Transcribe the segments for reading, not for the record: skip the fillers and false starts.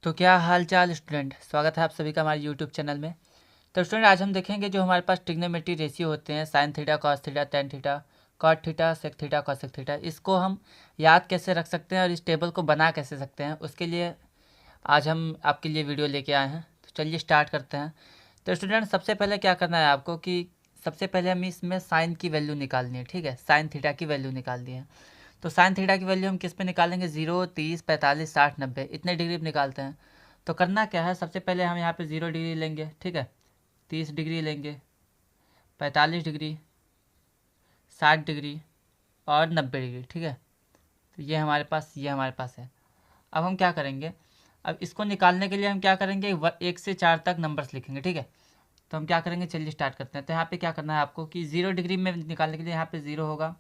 तो क्या हाल चाल स्टूडेंट, स्वागत है आप सभी का हमारे यूट्यूब चैनल में। तो स्टूडेंट आज हम देखेंगे जो हमारे पास ट्रिग्नोमेट्री रेशियो होते हैं, sine theta, cos theta, tan theta, cot theta, sec theta, cosec theta, इसको हम याद कैसे रख सकते हैं और इस टेबल को बना कैसे सकते हैं, उसके लिए आज हम आपके लिए वीडियो लेके आए हैं। तो चलिए स्टार्ट करते हैं। तो स्टूडेंट सबसे पहले क्या करना है आपको कि सबसे पहले हमें इसमें साइन की वैल्यू निकालनी है। ठीक है, साइन थीटा की वैल्यू निकालनी है। तो साइन थीटा की वैल्यू हम किस पे निकालेंगे? 0, 30, 45, 60, 90 इतने डिग्री पे निकालते हैं। तो करना क्या है, सबसे पहले हम यहाँ पे 0 डिग्री लेंगे। ठीक है, 30 डिग्री लेंगे, 45 डिग्री, 60 डिग्री और 90 डिग्री। ठीक है, तो ये हमारे पास है। अब हम क्या करेंगे, अब इसको निकालने के लिए हम क्या करेंगे, 1 से 4 तक नंबर्स लिखेंगे। ठीक है, तो हम क्या करेंगे, चलिए स्टार्ट करते हैं। तो यहाँ पे क्या करना है आपको कि 0 डिग्री में निकालने के लिए यहाँ पे 0 होगा,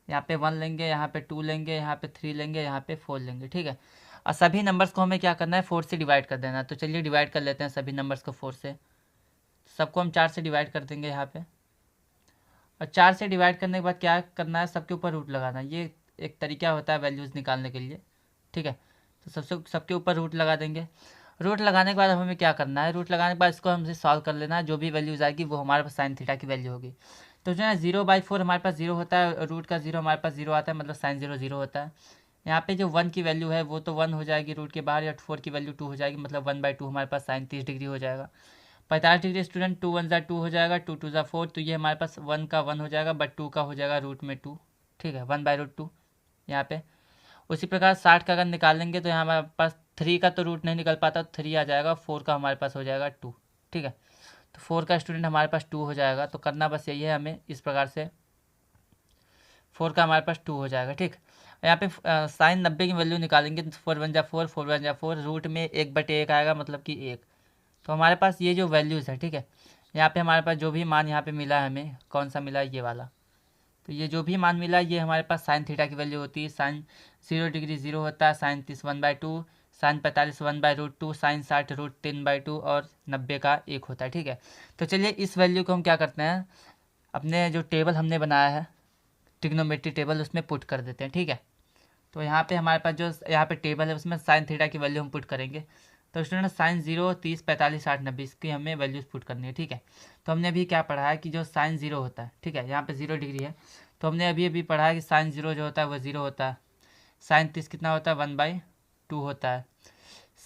यहाँ पे 1 लेंगे, यहाँ पे 2 लेंगे, यहाँ पे 3 लेंगे, यहाँ पे 4 लेंगे। ठीक है, और सभी नंबर्स को हमें क्या करना है, 4 से डिवाइड कर देना है। तो चलिए डिवाइड कर लेते हैं सभी नंबर्स को 4 से। सबको हम 4 से डिवाइड कर देंगे यहाँ पे, और 4 से डिवाइड करने के बाद क्या करना है, सबके ऊपर रूट लगाना है। ये एक तरीका होता है वैल्यूज़ निकालने के लिए। ठीक है, तो सबके ऊपर रूट लगा देंगे। रूट लगाने के बाद हमें क्या करना है, रूट लगाने के बाद इसको हमसे सॉल्व कर लेना है। जो भी वैल्यूज़ आएगी वो हमारे पास साइन थीटा की वैल्यू होगी। तो जो है 0/4 हमारे पास 0 होता है, रूट का 0 हमारे पास 0 आता है, मतलब साइन 0 0 होता है। यहाँ पे जो 1 की वैल्यू है वो तो 1 हो जाएगी रूट के बाहर, या 4 की वैल्यू 2 हो जाएगी, मतलब 1/2 हमारे पास साइन 30 डिग्री हो जाएगा। 45 डिग्री स्टूडेंट, 2 1 ज़ा 2 हो जाएगा, 2 2 ज़ा 4, तो ये हमारे पास 1 का 1 हो जाएगा, बट 2 का हो जाएगा रूट में 2। ठीक है, 1/√2 यहाँ पे। उसी प्रकार 60 का अगर निकालेंगे तो यहाँ हमारे पास 3 का तो रूट नहीं निकल पाता, 3 आ जाएगा, 4 का हमारे पास हो जाएगा 2। ठीक है, तो 4 का स्टूडेंट हमारे पास 2 हो जाएगा। तो करना बस यही है हमें, इस प्रकार से 4 का हमारे पास 2 हो जाएगा। ठीक, यहाँ पे साइन 90 की वैल्यू निकालेंगे तो 4 1 ज़ा 4, 4 1 ज़ा 4, रूट में 1/1 आएगा, मतलब कि 1। तो हमारे पास ये जो वैल्यूज़ है, ठीक है, यहाँ पे हमारे पास जो भी मान यहाँ पे मिला है, हमें कौन सा मिला है, ये वाला। तो ये जो भी मान मिला है ये हमारे पास साइन थीटा की वैल्यू होती है। साइन 0 डिग्री 0 होता है, साइन 30 1/2, साइन 45 1/√2, साइन 60 √3/2 और 90 का 1 होता है। ठीक है, तो चलिए इस वैल्यू को हम क्या करते हैं, अपने जो टेबल हमने बनाया है ट्रिग्नोमेट्री टेबल, उसमें पुट कर देते हैं। ठीक है, तो यहाँ पे हमारे पास जो यहाँ पे टेबल है उसमें साइन थीटा की वैल्यू हम पुट करेंगे। तो स्टूडेंट साइन 0 30 45 60 90 इसकी हमें वैल्यूज पुट करनी है। ठीक है, तो हमने अभी क्या पढ़ा है कि जो साइन 0 होता है, ठीक है, यहाँ पे 0 डिग्री है, तो हमने अभी अभी पढ़ा है कि साइन 0 जो होता है वो 0 होता है। साइन 30 कितना होता है, 1/2 होता है।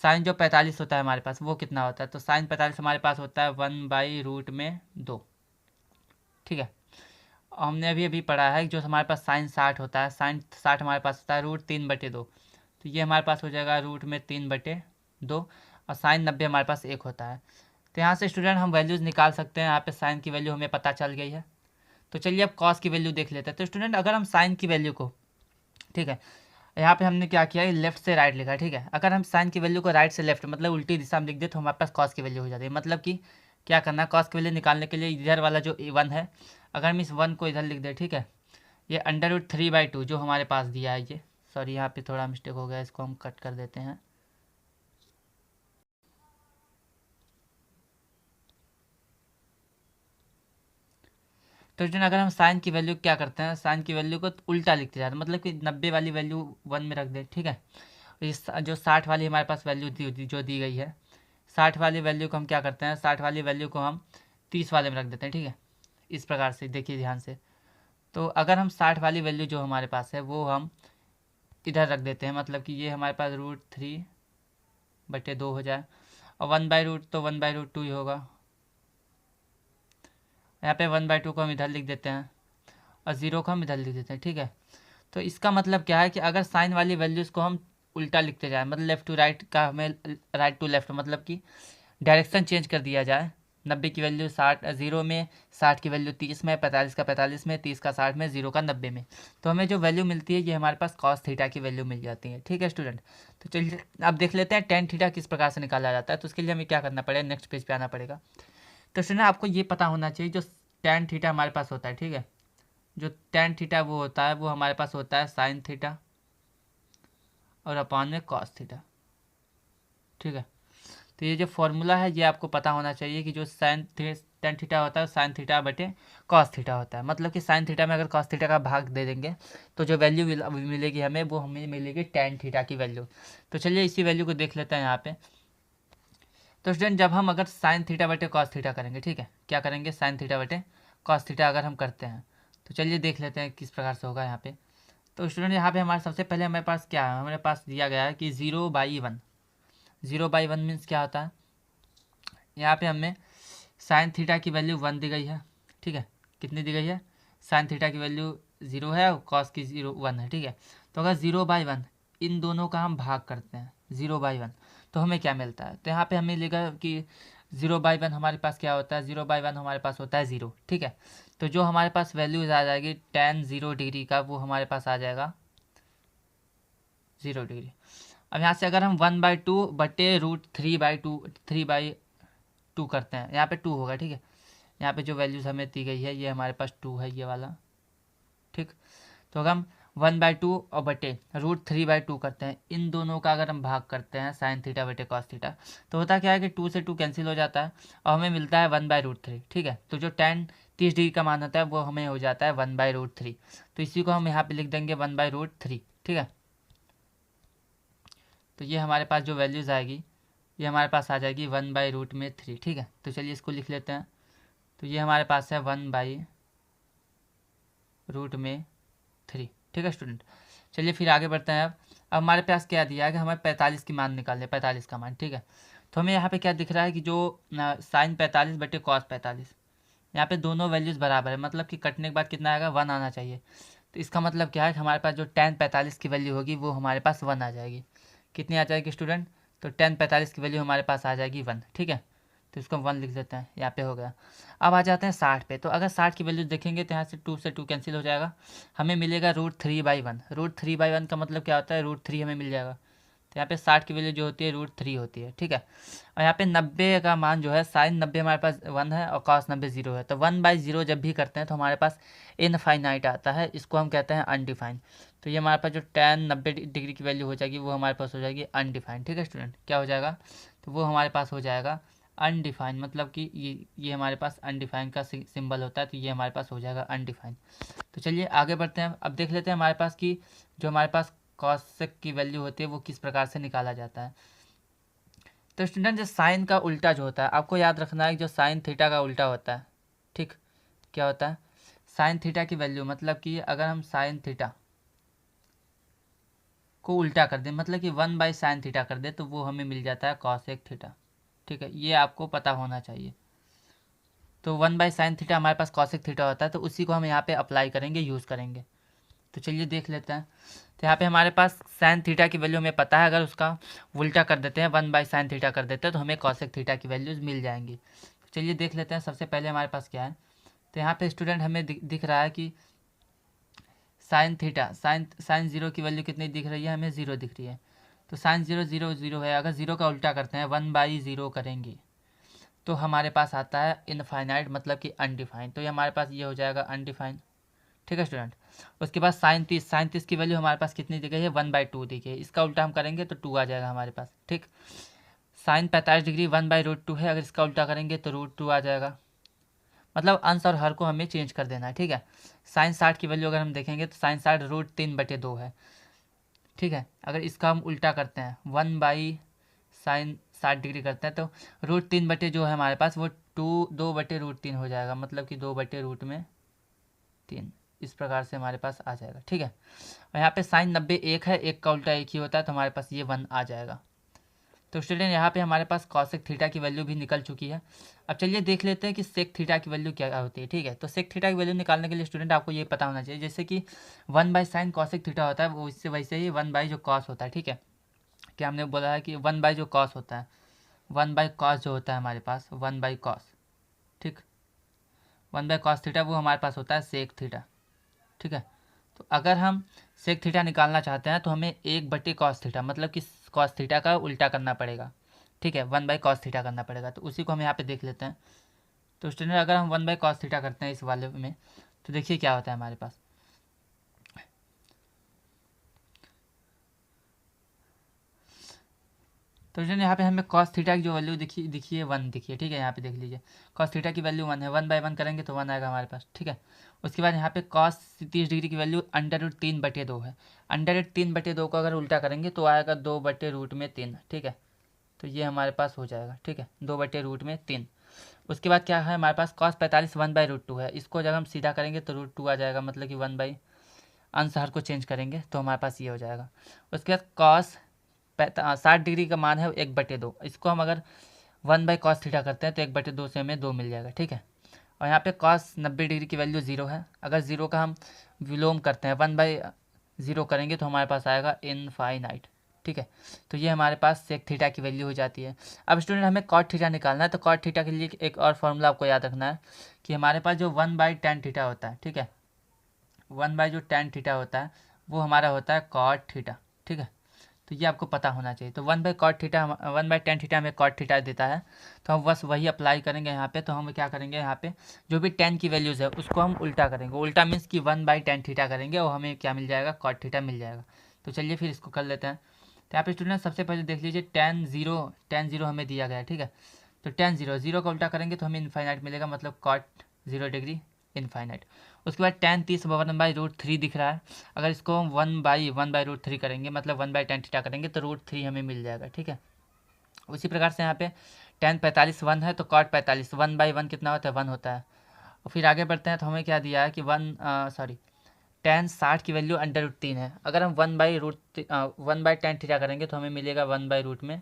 साइन जो 45 होता है हमारे पास वो कितना होता है, तो साइन 45 हमारे पास होता है 1/√2। ठीक है, और हमने अभी अभी पढ़ा है कि जो हमारे पास साइन 60 होता है, साइन 60 हमारे पास होता है √3/2। तो ये हमारे पास हो जाएगा रूट में 3/2, और साइन 90 हमारे पास 1 होता है। तो यहाँ से स्टूडेंट हम वैल्यूज़ निकाल सकते हैं। यहाँ पे साइन की वैल्यू हमें पता चल गई है। तो चलिए अब कॉस की वैल्यू देख लेते हैं। तो स्टूडेंट अगर हम साइन की वैल्यू को, ठीक है, यहाँ पे हमने क्या किया, लेफ्ट से राइट लिखा। ठीक है, अगर हम साइन की वैल्यू को राइट से लेफ्ट मतलब उल्टी दिशा में लिख दे तो हमारे पास कॉस की वैल्यू हो जाती है। मतलब कि क्या करना है, कॉस की वैल्यू निकालने के लिए इधर वाला जो 1 है, अगर हम इस 1 को इधर लिख दें, ठीक है, ये √3/2 जो हमारे पास दिया है, ये सॉरी यहाँ पे थोड़ा मिस्टेक हो गया, इसको हम कट कर देते हैं। तो स्टूडेंट अगर हम साइन की वैल्यू क्या करते हैं, साइन की वैल्यू को उल्टा लिखते जाते हैं, मतलब कि 90 वाली वैल्यू 1 में रख दें। ठीक है, इस जो 60 वाली हमारे पास वैल्यू जो दी गई है, 60 वाली वैल्यू को हम क्या करते हैं, 60 वाली वैल्यू को हम 30 वाले में रख देते हैं। ठीक है, इस प्रकार से देखिए ध्यान से। तो अगर हम 60 वाली वैल्यू जो हमारे पास है वो हम इधर रख देते हैं, मतलब कि ये हमारे पास √3/2 हो जाए, और 1/√, तो 1/√2 ही होगा। यहाँ पे 1/2 को हम इधर लिख देते हैं, और 0 को हम इधर लिख देते हैं। ठीक है, तो इसका मतलब क्या है कि अगर साइन वाली वैल्यूज़ को हम उल्टा लिखते जाए, मतलब लेफ़्ट टू राइट का हमें राइट टू लेफ़्ट, मतलब कि डायरेक्शन चेंज कर दिया जाए। 90 की वैल्यू 60 0 में, 60 की वैल्यू 30 में, 45 का 45 में, 30 का 60 में, 0 का 90 में, तो हमें जो वैल्यू मिलती है ये हमारे पास कॉस थीटा की वैल्यू मिल जाती है। ठीक है स्टूडेंट, तो चलिए अब देख लेते हैं टेन थीटा किस प्रकार से निकाला जाता है। तो उसके लिए हमें क्या करना पड़ेगा, नेक्स्ट पेज पे आना पड़ेगा। तो स्टूडेंट आपको ये पता होना चाहिए जो टेन थीटा हमारे पास होता है, ठीक है, जो टेन थीटा वो होता है वो हमारे पास होता है साइन थीटा और अपॉन में कॉस थीटा। ठीक है, तो ये जो फॉर्मूला है ये आपको पता होना चाहिए कि जो टेन थीटा होता है साइन थीटा बटे कॉस थीटा होता है। मतलब कि साइन थीटा में अगर कॉस थीटा का भाग दे देंगे तो जो वैल्यू मिलेगी हमें वो हमें मिलेगी टेन थीटा की वैल्यू। तो चलिए इसी वैल्यू को देख लेते हैं यहाँ पे। तो स्टूडेंट जब हम अगर साइन थीटा बटे कॉस थीटा करेंगे, ठीक है, क्या करेंगे, साइन थीटा बटे कॉस थीटा अगर हम करते हैं तो चलिए देख लेते हैं किस प्रकार से होगा यहाँ पे। तो स्टूडेंट यहाँ पे हमारे सबसे पहले हमारे पास क्या है, हमारे पास दिया गया है कि 0/1। 0/1 मीन्स क्या होता है, यहाँ पे हमें साइन थीटा की वैल्यू 1 दी गई है, ठीक है, कितनी दी गई है, साइन थीटा की वैल्यू 0 है और कॉस की 1 है, ठीक है। तो अगर 0/1 इन दोनों का हम भाग करते हैं 0/1 तो हमें क्या मिलता है, तो यहाँ पे हमें लिखा कि 0/1 हमारे पास क्या होता है, 0/1 हमारे पास होता है 0, ठीक है। तो जो हमारे पास वैल्यूज आ जाएगी tan 0 डिग्री का वो हमारे पास आ जाएगा 0 डिग्री। अब यहाँ से अगर हम 1/2 बटे √3/2 3/2 करते हैं, यहाँ पे 2 होगा, ठीक है। यहाँ पे जो वैल्यूज हमें दी गई है ये हमारे पास 2 है, ये वाला, ठीक। तो अगर हम 1/2 और बटे √3/2 करते हैं, इन दोनों का अगर हम भाग करते हैं साइन थीटा बटे कॉस थीटा तो होता क्या है कि 2 से 2 कैंसिल हो जाता है और हमें मिलता है 1/√3, ठीक है। तो जो tan 30 डिग्री का मान होता है वो हमें हो जाता है 1/√3। तो इसी को हम यहाँ पे लिख देंगे 1/√3, ठीक है। तो ये हमारे पास जो वैल्यूज़ आएगी ये हमारे पास आ जाएगी 1/√3, ठीक है। तो चलिए इसको लिख लेते हैं। तो ये हमारे पास है 1/√3, ठीक है स्टूडेंट। चलिए फिर आगे बढ़ते हैं। अब हमारे पास क्या दिया है कि हमें 45 की मान निकालने, 45 का मान, ठीक है। तो हमें यहाँ पे क्या दिख रहा है कि जो साइन 45 बटे कॉस 45, यहाँ पे दोनों वैल्यूज़ बराबर है, मतलब कि कटने के बाद कितना आएगा, 1 आना चाहिए। तो इसका मतलब क्या है कि हमारे पास जो tan 45 की वैल्यू होगी वो हमारे पास 1 आ जाएगी। कितनी आ जाएगी स्टूडेंट, तो tan 45 की वैल्यू हमारे पास आ जाएगी 1, ठीक है। तो इसको हम 1 लिख देते हैं, यहाँ पे हो गया। अब आ जाते हैं 60 पे। तो अगर 60 की वैल्यू देखेंगे तो यहाँ से 2 कैंसिल हो जाएगा, हमें मिलेगा √3/1। √3/1 का मतलब क्या होता है, √3 हमें मिल जाएगा। तो यहाँ पे 60 की वैल्यू जो होती है √3 होती है, ठीक है। और यहाँ पे 90 का मान जो है, साइन 90 हमारे पास 1 है और कॉस 90 0 है। तो 1/0 जब भी करते हैं तो हमारे पास इनफाइनाइट आता है, इसको हम कहते हैं अनडिफाइंड। तो ये हमारे पास जो tan 90 डिग्री की वैल्यू हो जाएगी वो हमारे पास हो जाएगी अनडिफाइंड, ठीक है स्टूडेंट। क्या हो जाएगा, तो वो हमारे पास हो जाएगा अनडिफाइंड, मतलब कि ये हमारे पास अनडिफाइंड का सिंबल होता है, तो ये हमारे पास हो जाएगा अनडिफाइंड। तो चलिए आगे बढ़ते हैं। अब देख लेते हैं हमारे पास कि जो हमारे पास कॉसेक की वैल्यू होती है वो किस प्रकार से निकाला जाता है। तो स्टूडेंट जो साइन का उल्टा जो होता है, आपको याद रखना है जो साइन थीटा का उल्टा होता है, ठीक, क्या होता है, साइन थीटा की वैल्यू, मतलब कि अगर हम साइन थीटा को उल्टा कर दें, मतलब कि 1/sin थीटा कर दें तो वो हमें मिल जाता है कॉसेक थीटा, ठीक है। ये आपको पता होना चाहिए। तो 1/sin थीटा हमारे पास कॉसेक थीटा होता है, तो उसी को हम यहाँ पे अप्लाई करेंगे, यूज़ करेंगे। तो चलिए देख लेते हैं। तो यहाँ पे हमारे पास साइन थीटा की वैल्यू हमें पता है, अगर उसका उल्टा कर देते हैं 1/sin थीटा कर देते हैं तो हमें कॉसेक थीटा की वैल्यूज़ मिल जाएंगी। तो चलिए देख लेते हैं। सबसे पहले हमारे पास क्या है, तो यहाँ पे स्टूडेंट हमें दिख रहा है कि साइन थीटा, साइन 0 की वैल्यू कितनी दिख रही है, हमें 0 दिख रही है। तो साइन 0 0 0 है, अगर 0 का उल्टा करते हैं 1/0 करेंगे तो हमारे पास आता है इनफाइनाइट, मतलब कि अनडिफाइंड। तो ये हमारे पास ये हो जाएगा अनडिफाइंड, ठीक है स्टूडेंट। उसके बाद साइन 30 की वैल्यू हमारे पास कितनी दी गई है, 1/2 दी गई है। इसका उल्टा हम करेंगे तो 2 आ जाएगा हमारे पास, ठीक। साइन 45 डिग्री 1/√2 है, अगर इसका उल्टा करेंगे तो √2 आ जाएगा। मतलब अंश और हर को हमें चेंज कर देना है, ठीक है। साइन 60 की वैल्यू अगर हम देखेंगे तो साइन 60 √3/2 है, ठीक है। अगर इसका हम उल्टा करते हैं 1/sin 60 डिग्री करते हैं तो √3 बटे जो है हमारे पास वो 2/√3 हो जाएगा, मतलब कि 2/√3 इस प्रकार से हमारे पास आ जाएगा, ठीक है। और यहाँ पे साइन 90 1 है, 1 का उल्टा 1 ही होता है, तो हमारे पास ये 1 आ जाएगा। तो स्टूडेंट यहाँ पे हमारे पास कॉसेक थीटा की वैल्यू भी निकल चुकी है। अब चलिए देख लेते हैं कि सेक थीटा की वैल्यू क्या होती है, ठीक है। तो सेक थीटा की वैल्यू निकालने के लिए स्टूडेंट आपको ये पता होना चाहिए, जैसे कि 1/sin कॉसेक थीटा होता है वो इससे वैसे ही 1/ जो कॉस होता है, ठीक है। क्या हमने बोला है कि 1/ जो कॉस होता है, 1/cos जो होता है हमारे पास 1/cos, ठीक, 1/cos थीटा वो हमारे पास होता है सेक थीटा, ठीक है। तो अगर हम सेक थीटा निकालना चाहते हैं तो हमें 1/cos थीटा, मतलब कि cos थीटा का उल्टा करना पड़ेगा, ठीक है, 1/cos थीटा करना पड़ेगा। तो उसी को हम यहाँ पे देख लेते हैं। तो स्टूडेंट अगर हम 1/cos थीटा करते हैं इस वाले में तो देखिए क्या होता है हमारे पास। तो स्टूडेंट यहाँ पे हमें कॉस थीटा की जो वैल्यू दिखी है 1 दिखी है, ठीक है। यहाँ पे देख लीजिए कॉस थीटा की वैल्यू 1 है, 1/1 करेंगे तो 1 आएगा हमारे पास, ठीक है। उसके बाद यहाँ पे कॉस 30 डिग्री की वैल्यू √3/2 है। √3/2 को अगर उल्टा करेंगे तो आएगा 2/√3, ठीक है। तो ये हमारे पास हो जाएगा, ठीक है, 2/√3। उसके बाद क्या है हमारे पास कॉस 45 1/√2 है। इसको जब हम सीधा करेंगे तो √2 आ जाएगा, मतलब कि 1 अंश हर को चेंज करेंगे तो हमारे पास ये हो जाएगा। उसके बाद कॉस 60 डिग्री का मान है 1/2। इसको हम अगर 1/cos थीटा करते हैं तो 1/2 से हमें 2 मिल जाएगा, ठीक है। और यहाँ पे cos 90 डिग्री की वैल्यू 0 है। अगर 0 का हम विलोम करते हैं 1/0 करेंगे तो हमारे पास आएगा इनफाइनाइट, ठीक है। तो ये हमारे पास सेक थीटा की वैल्यू हो जाती है। अब स्टूडेंट हमें कॉट थीटा निकालना है, तो कॉट थीटा के लिए एक और फॉर्मूला आपको याद रखना है कि हमारे पास जो 1/tan थीटा होता है, ठीक है, 1/tan थीटा होता है वो हमारा होता है कॉट थीटा, ठीक है। तो ये आपको पता होना चाहिए। तो 1/cot थीटा 1/tan थीटा हमें कॉट थीटा देता है, तो हम बस वही अप्लाई करेंगे यहाँ पे। तो हम क्या करेंगे, यहाँ पे जो भी tan की वैल्यूज़ है उसको हम उल्टा करेंगे। उल्टा मीन्स कि 1/tan थीटा करेंगे और हमें क्या मिल जाएगा, कॉट थीटा मिल जाएगा। तो चलिए फिर इसको कर लेते हैं। तो यहाँ पे स्टूडेंट सबसे पहले देख लीजिए tan 0 हमें दिया गया है, ठीक है। तो tan 0 का उल्टा करेंगे तो हमें इनफाइनाइट मिलेगा, मतलब cot 0 डिग्री इनफाइनाइट। उसके बाद tan 30 1/√3 दिख रहा है। अगर इसको हम 1/1/√3 करेंगे, मतलब 1/tan थीटा करेंगे तो √3 हमें मिल जाएगा, ठीक है। उसी प्रकार से यहाँ पे tan 45 1 है तो cot 45 1/1 कितना होता है, 1 होता है। और फिर आगे बढ़ते हैं तो हमें क्या दिया है कि tan 60 की वैल्यू √3 है। अगर हम 1/tan थीटा करेंगे तो हमें मिलेगा 1/√3,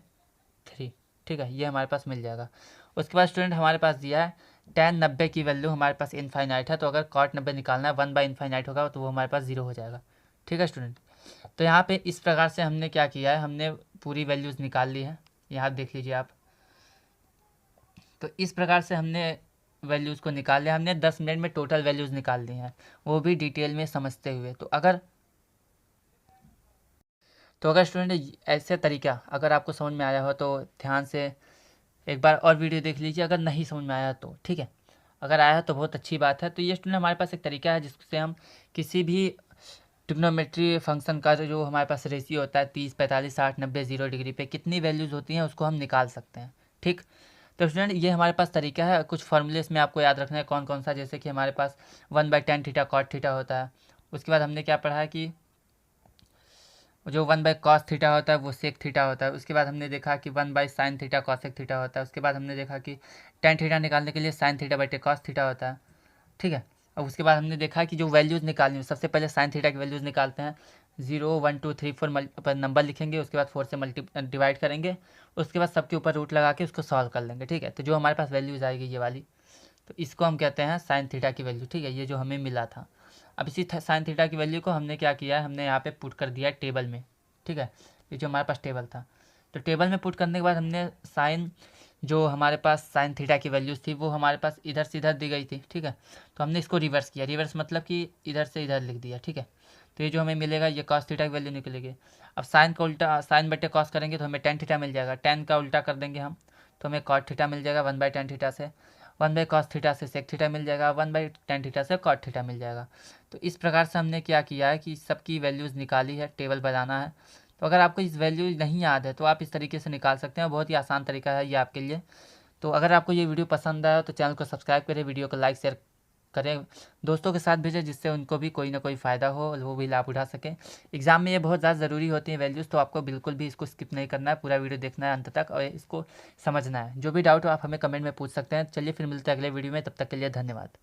ठीक है। ये हमारे पास मिल जाएगा। उसके बाद स्टूडेंट हमारे पास दिया है tan 90 की वैल्यू हमारे पास इनफाइनाइट है। तो अगर cot 90 निकालना है 1/इनफाइनाइट होगा तो वो हमारे पास 0 हो जाएगा, ठीक है स्टूडेंट। तो यहाँ पे इस प्रकार से हमने क्या किया है, हमने पूरी वैल्यूज़ निकाल ली है। यहाँ देख लीजिए आप। तो इस प्रकार से हमने वैल्यूज़ को निकाल लिया। हमने 10 मिनट में टोटल वैल्यूज़ निकाल ली हैं, वो भी डिटेल में समझते हुए। तो अगर स्टूडेंट ऐसे तरीका अगर आपको समझ में आया हो तो ध्यान से एक बार और वीडियो देख लीजिए। अगर नहीं समझ में आया तो ठीक है, अगर आया तो बहुत अच्छी बात है। तो ये स्टूडेंट हमारे पास एक तरीका है जिससे हम किसी भी ट्रिग्नोमेट्री फंक्शन का जो हमारे पास रेशियो होता है 30 45 60 90 0 डिग्री पे कितनी वैल्यूज़ होती हैं उसको हम निकाल सकते हैं, ठीक। तो स्टूडेंट ये हमारे पास तरीका है। कुछ फॉर्मूले इसमें आपको याद रखना है कौन कौन सा, जैसे कि हमारे पास 1/tan थीटा कॉट थीटा होता है। उसके बाद हमने क्या पढ़ा है कि जो 1/cos थीटा होता है वो सेक थीटा होता है। उसके बाद हमने देखा कि 1/sin थीटा कॉसेक थीटा होता है। उसके बाद हमने देखा कि tan थीटा निकालने के लिए sin थीटा/cos थीटा होता है, ठीक है। और उसके बाद हमने देखा कि जो वैल्यूज़ निकालनी है सबसे पहले sin थीटा की वैल्यूज़ निकालते हैं। 0 1 2 3 4 पर नंबर लिखेंगे, उसके बाद 4 से डिवाइड करेंगे, उसके बाद सबके ऊपर रूट लगा के उसको सॉल्व कर लेंगे, ठीक है। तो जो हमारे पास वैल्यूज़ आएगी ये वाली, तो इसको हम कहते हैं साइन थीटा की वैल्यू, ठीक है। ये जो हमें मिला था। अब इसी साइन थीटा की वैल्यू को हमने क्या किया है, हमने यहाँ पे पुट कर दिया है टेबल में, ठीक है। ये जो हमारे पास टेबल था, तो टेबल में पुट करने के बाद हमने साइन जो हमारे पास साइन थीटा की वैल्यूज़ थी वो हमारे पास इधर से इधर दी गई थी, ठीक है। तो हमने इसको रिवर्स किया, रिवर्स मतलब कि इधर से इधर लिख दिया, ठीक है। तो ये जो हमें मिलेगा ये कॉस थीटा की वैल्यू निकलेगी। अब साइन का उल्टा साइन बटे कॉस करेंगे तो हमें टेन थीटा मिल जाएगा। टेन का उल्टा कर देंगे हम तो हमें कॉट थीटा मिल जाएगा 1/tan थीटा से। 1/cos थीटा से सेक थीटा मिल जाएगा, 1/tan थीटा से कॉट थीटा मिल जाएगा। तो इस प्रकार से हमने क्या किया है कि सबकी वैल्यूज़ निकाली है, टेबल बनाना है। तो अगर आपको इस वैल्यू नहीं याद है तो आप इस तरीके से निकाल सकते हैं, बहुत ही आसान तरीका है ये आपके लिए। तो अगर आपको ये वीडियो पसंद आया तो चैनल को सब्सक्राइब करें, वीडियो को लाइक शेयर करें, दोस्तों के साथ भेजें जिससे उनको भी कोई ना कोई फ़ायदा हो, वो भी लाभ उठा सकें। एग्जाम में ये बहुत ज़्यादा ज़रूरी होती हैं वैल्यूज़, तो आपको बिल्कुल भी इसको स्किप नहीं करना है, पूरा वीडियो देखना है अंत तक और इसको समझना है। जो भी डाउट हो आप हमें कमेंट में पूछ सकते हैं। चलिए फिर मिलते हैं अगले वीडियो में, तब तक के लिए धन्यवाद।